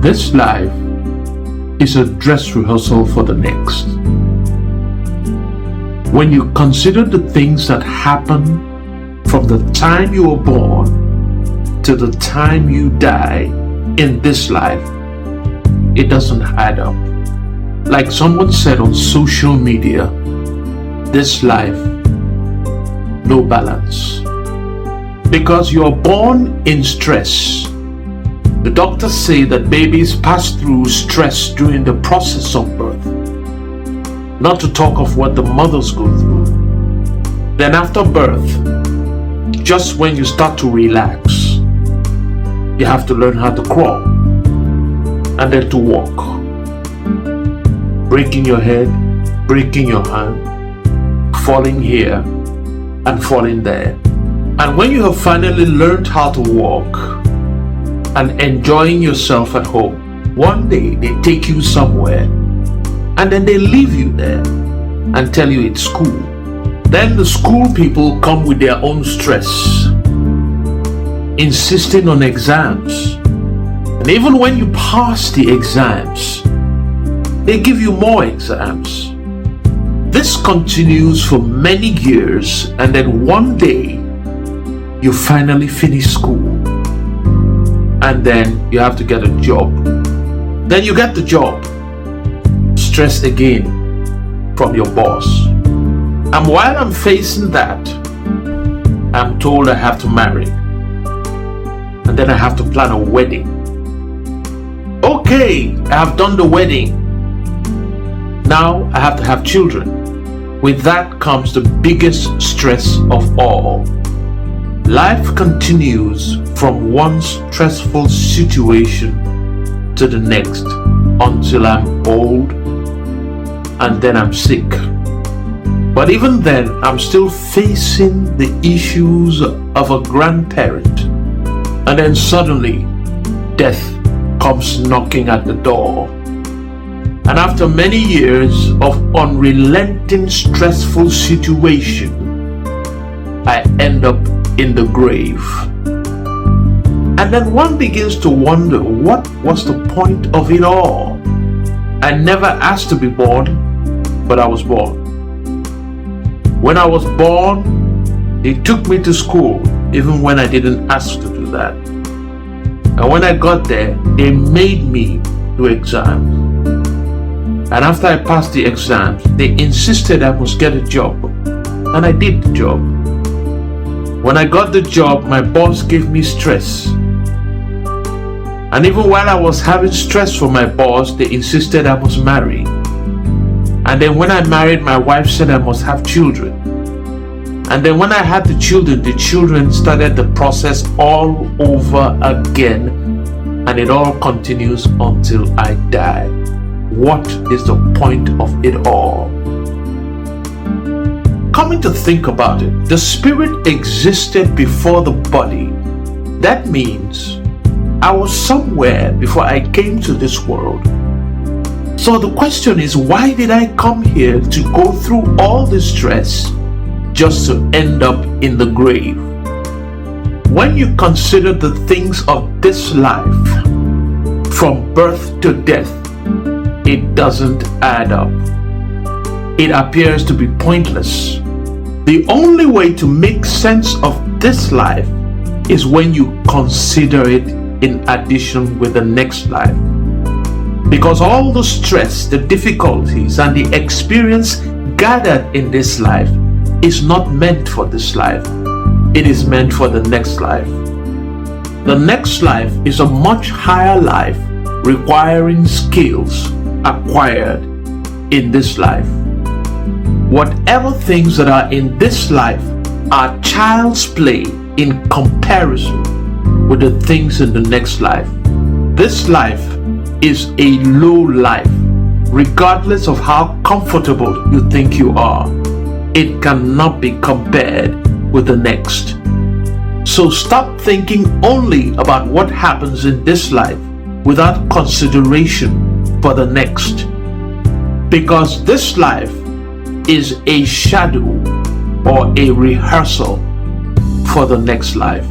This life is a dress rehearsal for the next. When you consider the things that happen from the time you were born to the time you die in this life, it doesn't add up. Like someone said on social media, this life, no balance. Because you're born in stress. The doctors say that babies pass through stress during the process of birth. Not to talk of what the mothers go through. Then after birth, just when you start to relax, you have to learn how to crawl and then to walk. Breaking your head, breaking your hand, falling here and falling there. And when you have finally learned how to walk and enjoying yourself at home, one day they take you somewhere and then they leave you there and tell you it's school. Then the school people come with their own stress, insisting on exams. And even when you pass the exams, they give you more exams. This continues for many years, and then one day you finally finish school, and then you have to get a job. Then you get the job, stress again from your boss. And while I'm facing that, I'm told I have to marry, and then I have to plan a wedding. Okay, I have done the wedding. Now I have to have children. With that comes the biggest stress of all. Life continues from one stressful situation to the next until I'm old and then I'm sick. But even then, I'm still facing the issues of a grandparent. And then suddenly, death comes knocking at the door. And after many years of unrelenting stressful situation, I end up in the grave. And then one begins to wonder, what was the point of it all? I never asked to be born, but I was born. When I was born, they took me to school, even when I didn't ask to do that. And when I got there, they made me do exams. And after I passed the exams, they insisted I must get a job. And I did the job. When I got the job, my boss gave me stress. And even while I was having stress for my boss, they insisted I must marry. And then when I married, my wife said I must have children. And then when I had the children started the process all over again. And it all continues until I die. What is the point of it all? Coming to think about it, the spirit existed before the body. That means I was somewhere before I came to this world. So the question is, why did I come here to go through all this stress just to end up in the grave? When you consider the things of this life, from birth to death, it doesn't add up. It appears to be pointless. The only way to make sense of this life is when you consider it in addition with the next life. Because all the stress, the difficulties, and the experience gathered in this life is not meant for this life. It is meant for the next life. The next life is a much higher life, requiring skills acquired in this life. Whatever things that are in this life are child's play in comparison with the things in the next life. This life is a low life, regardless of how comfortable you think you are. It cannot be compared with the next. So stop thinking only about what happens in this life without consideration for the next. Because this life is a shadow or a rehearsal for the next life.